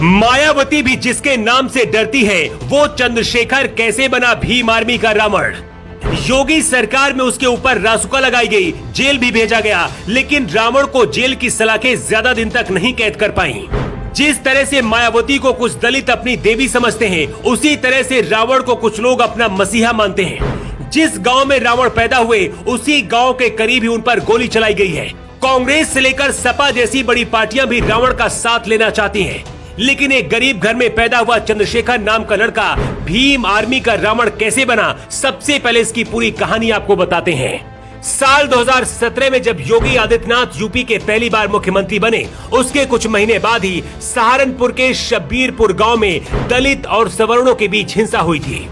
मायावती भी जिसके नाम से डरती है, वो चंद्रशेखर कैसे बना भीम आर्मी का रावण। योगी सरकार में उसके ऊपर रासुका लगाई गई, जेल भी भेजा गया, लेकिन रावण को जेल की सलाखें ज्यादा दिन तक नहीं कैद कर पाई। जिस तरह से मायावती को कुछ दलित अपनी देवी समझते हैं, उसी तरह से रावण को कुछ लोग अपना मसीहा मानते हैं। जिस गांव में रावण पैदा हुए, उसी गांव के करीब ही उन पर गोली चलाई गई है। कांग्रेस से लेकर सपा जैसी बड़ी पार्टियां भी रावण का साथ लेना चाहती हैं, लेकिन एक गरीब घर में पैदा हुआ चंद्रशेखर नाम का लड़का भीम आर्मी का रावण कैसे बना, सबसे पहले इसकी पूरी कहानी आपको बताते हैं। साल 2017 में जब योगी आदित्यनाथ यूपी के पहली बार मुख्यमंत्री बने, उसके कुछ महीने बाद ही सहारनपुर के शब्बीरपुर गांव में दलित और सवर्णों के बीच हिंसा हुई थी।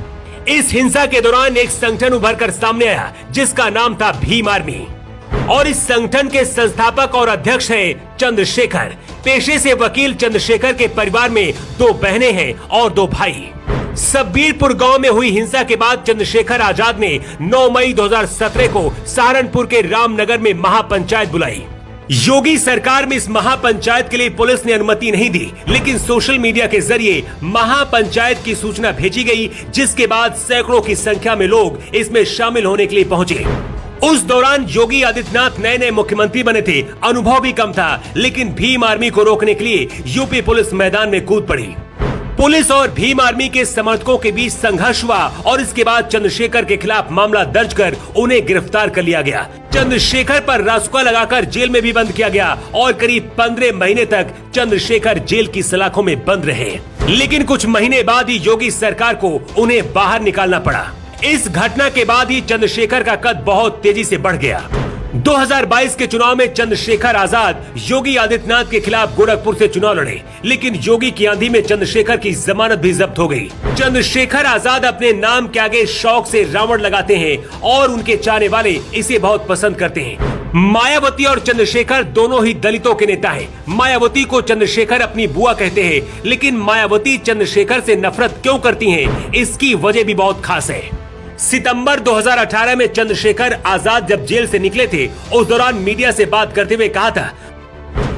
इस हिंसा के दौरान एक संगठन उभर कर सामने आया, जिसका नाम था भीम आर्मी, और इस संगठन के संस्थापक और अध्यक्ष हैं चंद्रशेखर। पेशे से वकील चंद्रशेखर के परिवार में 2 बहनें हैं और 2 भाई। शब्बीरपुर गांव में हुई हिंसा के बाद चंद्रशेखर आजाद ने 9 मई 2017 को सहारनपुर के रामनगर में महापंचायत बुलाई। योगी सरकार में इस महापंचायत के लिए पुलिस ने अनुमति नहीं दी, लेकिन सोशल मीडिया के जरिए महापंचायत की सूचना भेजी गई, जिसके बाद सैकड़ों की संख्या में लोग इसमें शामिल होने के लिए पहुंचे। उस दौरान योगी आदित्यनाथ नए नए मुख्यमंत्री बने थे, अनुभव भी कम था, लेकिन भीम आर्मी को रोकने के लिए यूपी पुलिस मैदान में कूद पड़ी। पुलिस और भीम आर्मी के समर्थकों के बीच संघर्ष हुआ और इसके बाद चंद्रशेखर के खिलाफ मामला दर्ज कर उन्हें गिरफ्तार कर लिया गया। चंद्रशेखर पर रासुका लगाकर जेल में भी बंद किया गया और करीब 15 महीने तक चंद्रशेखर जेल की सलाखों में बंद रहे। लेकिन कुछ महीने बाद ही योगी सरकार को उन्हें बाहर निकालना पड़ा। इस घटना के बाद ही चंद्रशेखर का कद बहुत तेजी से बढ़ गया। 2022 के चुनाव में चंद्रशेखर आजाद योगी आदित्यनाथ के खिलाफ गोरखपुर से चुनाव लड़े, लेकिन योगी की आंधी में चंद्रशेखर की जमानत भी जब्त हो गई। चंद्रशेखर आजाद अपने नाम के आगे शौक से रावण लगाते हैं और उनके चाहने वाले इसे बहुत पसंद करते हैं। मायावती और चंद्रशेखर दोनों ही दलितों के नेता हैं। मायावती को चंद्रशेखर अपनी बुआ कहते हैं, लेकिन मायावती चंद्रशेखर से नफरत क्यों करती हैं, इसकी वजह भी बहुत खास है। सितंबर 2018 में चंद्रशेखर आजाद जब जेल से निकले थे, उस दौरान मीडिया से बात करते हुए कहा था,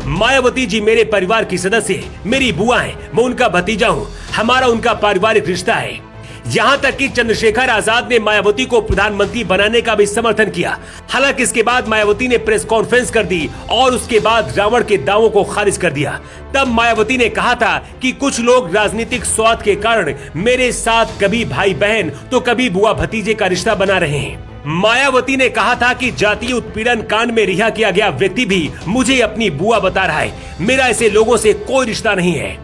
मायावती जी मेरे परिवार की सदस्य है, मेरी बुआ है, मैं उनका भतीजा हूँ, हमारा उनका पारिवारिक रिश्ता है। यहाँ तक कि चंद्रशेखर आजाद ने मायावती को प्रधानमंत्री बनाने का भी समर्थन किया। हालांकि इसके बाद मायावती ने प्रेस कॉन्फ्रेंस कर दी और उसके बाद रावण के दावों को खारिज कर दिया। तब मायावती ने कहा था कि कुछ लोग राजनीतिक स्वार्थ के कारण मेरे साथ कभी भाई बहन तो कभी बुआ भतीजे का रिश्ता बना रहे हैं। मायावती ने कहा था कि जातीय उत्पीड़न कांड में रिहा किया गया व्यक्ति भी मुझे अपनी बुआ बता रहा है, मेरा ऐसे लोगों से कोई रिश्ता नहीं है।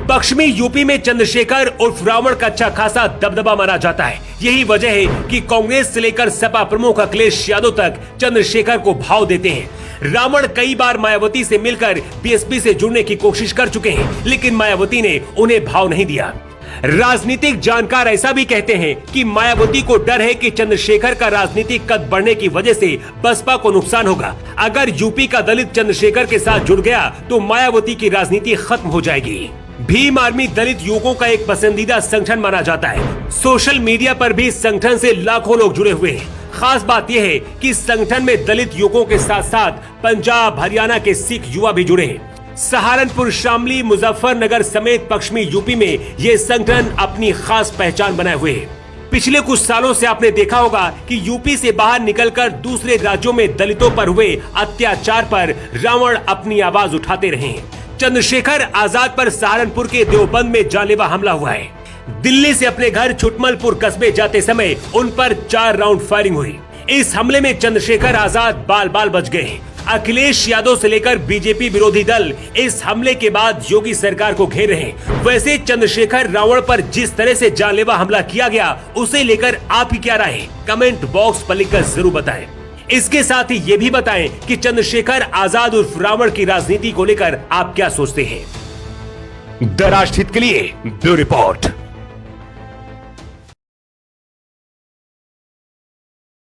पश्चिमी यूपी में चंद्रशेखर उर्फ रावण का अच्छा खासा दबदबा माना जाता है। यही वजह है कि कांग्रेस से लेकर सपा प्रमुख अखिलेश यादव तक चंद्रशेखर को भाव देते हैं। रावण कई बार मायावती से मिलकर बीएसपी से जुड़ने की कोशिश कर चुके हैं, लेकिन मायावती ने उन्हें भाव नहीं दिया। राजनीतिक जानकार ऐसा भी कहते हैं कि मायावती को डर है कि चंद्रशेखर का राजनीतिक कद बढ़ने की वजह से बसपा को नुकसान होगा। अगर यूपी का दलित चंद्रशेखर के साथ जुड़ गया तो मायावती की राजनीति खत्म हो जाएगी। भीम आर्मी दलित युवकों का एक पसंदीदा संगठन माना जाता है। सोशल मीडिया पर भी इस संगठन से लाखों लोग जुड़े हुए हैं। खास बात यह है कि संगठन में दलित युवकों के साथ साथ पंजाब हरियाणा के सिख युवा भी जुड़े हैं। सहारनपुर, शामली, मुजफ्फरनगर समेत पश्चिमी यूपी में ये संगठन अपनी खास पहचान बनाए हुए है। पिछले कुछ सालों से आपने देखा होगा कि यूपी से बाहर निकलकर दूसरे राज्यों में दलितों पर हुए अत्याचार पर रावण अपनी आवाज उठाते रहे हैं। चंद्रशेखर आजाद पर सहारनपुर के देवबंद में जानलेवा हमला हुआ है। दिल्ली से अपने घर छुटमलपुर कस्बे जाते समय उन पर 4 राउंड फायरिंग हुई। इस हमले में चंद्रशेखर आजाद बाल बाल बच गए। अखिलेश यादव से लेकर बीजेपी विरोधी दल इस हमले के बाद योगी सरकार को घेर रहे हैं। वैसे चंद्रशेखर रावण पर जिस तरह से जानलेवा हमला किया गया, उसे लेकर आप ही क्या राय है, कमेंट बॉक्स पर लिखकर जरूर बताएं। इसके साथ ही ये भी बताएं कि चंद्रशेखर आजाद उर्फ रावण की राजनीति को लेकर आप क्या सोचते हैं। द राष्ट्रहित के लिए ब्यूरो रिपोर्ट।